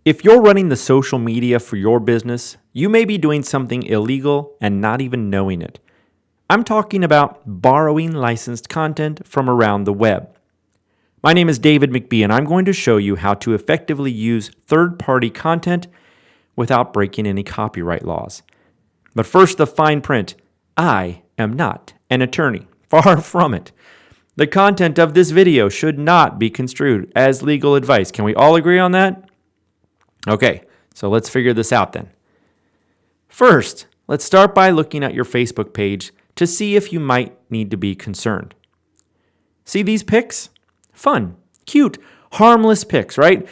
If you're running the social media for your business, you may be doing something illegal and not even knowing it. I'm talking about borrowing licensed content from around the web. My name is David McBee, and I'm going to show you how to effectively use third-party content without breaking any copyright laws. But first, the fine print. I am not an attorney. Far from it. The content of this video should not be construed as legal advice. Can we all agree on that? Okay, so let's figure this out then. First, let's start by looking at your Facebook page to see if you might need to be concerned. See these pics? Fun, cute, harmless pics, right?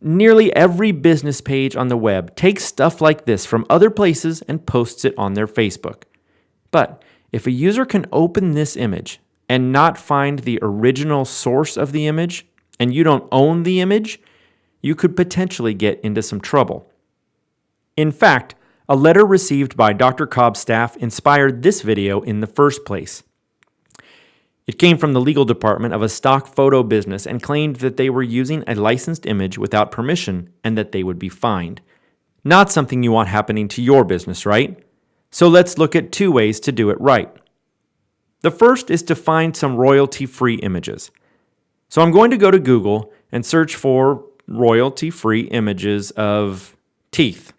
Nearly every business page on the web takes stuff like this from other places and posts it on their Facebook. But if a user can open this image and not find the original source of the image, and you don't own the image, you could potentially get into some trouble. In fact, a letter received by Dr. Cobb's staff inspired this video in the first place. It came from the legal department of a stock photo business and claimed that they were using a licensed image without permission and that they would be fined. Not something you want happening to your business, right? So let's look at 2 ways to do it right. The first is to find some royalty-free images. So I'm going to go to Google and search for royalty-free images of teeth.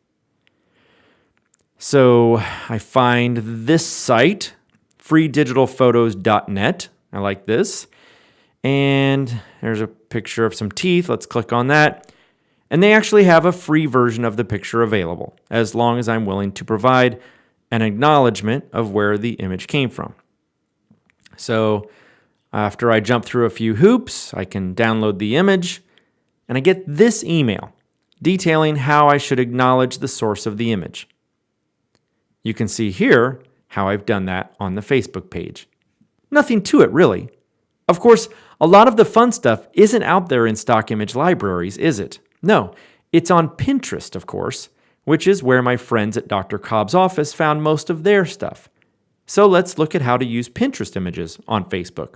So I find this site, freedigitalphotos.net. I like this. And there's a picture of some teeth. Let's click on that. And they actually have a free version of the picture available, as long as I'm willing to provide an acknowledgement of where the image came from. So after I jump through a few hoops, I can download the image, and I get this email detailing how I should acknowledge the source of the image. You can see here how I've done that on the Facebook page. Nothing to it, really. Of course, a lot of the fun stuff isn't out there in stock image libraries, is it? No, it's on Pinterest, of course, which is where my friends at Dr. Cobb's office found most of their stuff. So let's look at how to use Pinterest images on Facebook.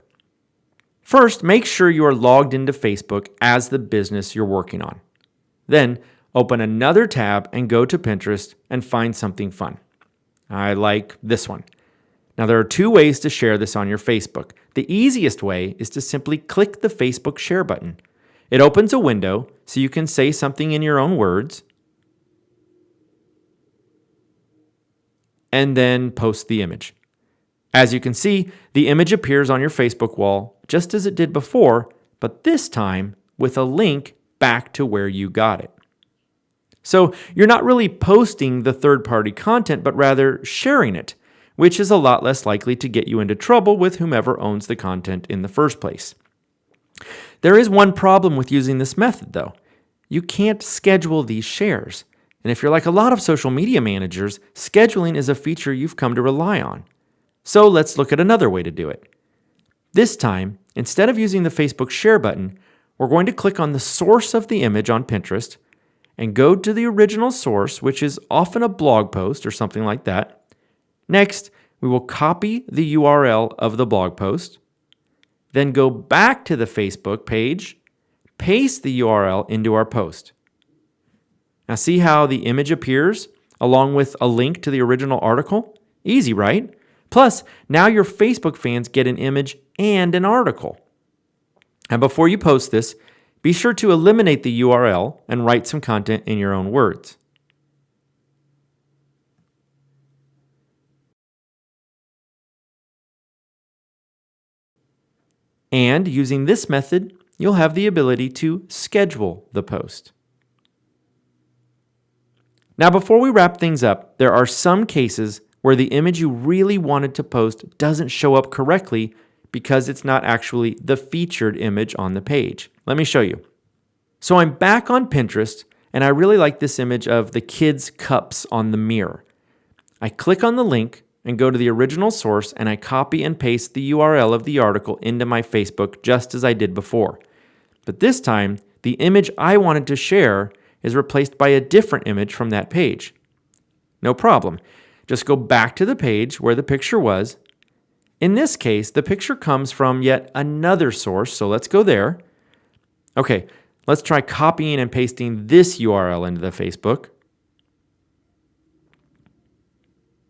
First, make sure you are logged into Facebook as the business you're working on. Then, open another tab and go to Pinterest and find something fun. I like this one. Now, there are 2 ways to share this on your Facebook. The easiest way is to simply click the Facebook share button. It opens a window so you can say something in your own words and then post the image. As you can see, the image appears on your Facebook wall just as it did before, but this time with a link back to where you got it. So you're not really posting the third-party content, but rather sharing it, which is a lot less likely to get you into trouble with whomever owns the content in the first place. There is one problem with using this method, though. You can't schedule these shares. And if you're like a lot of social media managers, scheduling is a feature you've come to rely on. So let's look at another way to do it. This time, instead of using the Facebook share button, we're going to click on the source of the image on Pinterest and go to the original source, which is often a blog post or something like that. Next, we will copy the URL of the blog post, then go back to the Facebook page, paste the URL into our post. Now see how the image appears along with a link to the original article? Easy, right? Plus, now your Facebook fans get an image and an article. And before you post this, be sure to eliminate the URL and write some content in your own words. And using this method, you'll have the ability to schedule the post. Now, before we wrap things up, there are some cases where the image you really wanted to post doesn't show up correctly because it's not actually the featured image on the page. Let me show you. So I'm back on Pinterest, and I really like this image of the kids' cups on the mirror. I click on the link and go to the original source, and I copy and paste the URL of the article into my Facebook just as I did before. But this time, the image I wanted to share is replaced by a different image from that page. No problem. Just go back to the page where the picture was. In this case, the picture comes from yet another source, so let's go there. Okay, Let's try copying and pasting this URL into the Facebook.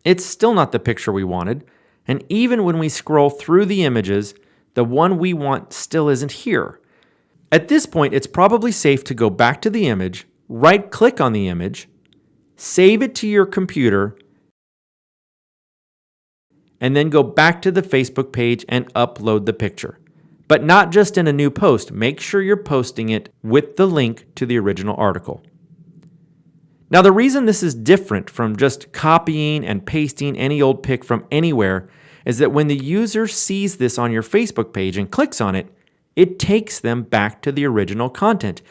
It's still not the picture we wanted, and even when we scroll through the images, the one we want still isn't here. At this point, it's probably safe to go back to the image, right-click on the image, save it to your computer, and then go back to the Facebook page and upload the picture. But not just in a new post. Make sure you're posting it with the link to the original article. Now, the reason this is different from just copying and pasting any old pic from anywhere is that when the user sees this on your Facebook page and clicks on it, it takes them back to the original content.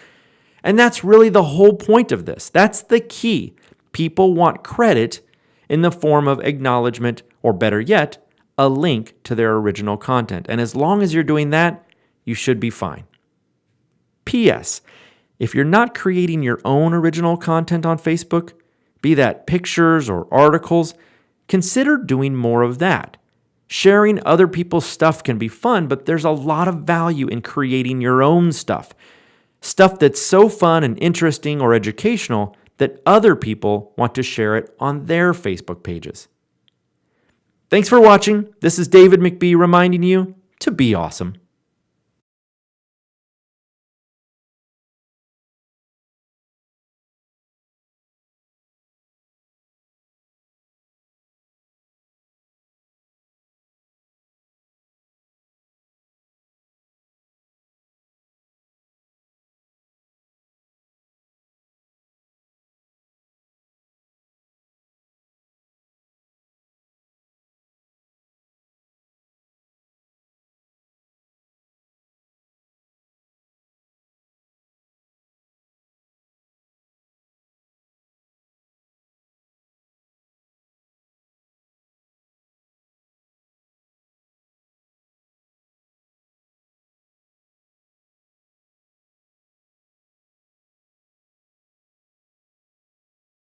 And that's really the whole point of this. That's the key. People want credit in the form of acknowledgement, or better yet, a link to their original content. And as long as you're doing that, you should be fine. P.S. If you're not creating your own original content on Facebook, be that pictures or articles, consider doing more of that. Sharing other people's stuff can be fun, but there's a lot of value in creating your own stuff. Stuff that's so fun and interesting or educational that other people want to share it on their Facebook pages. Thanks for watching. This is David McBee reminding you to be awesome.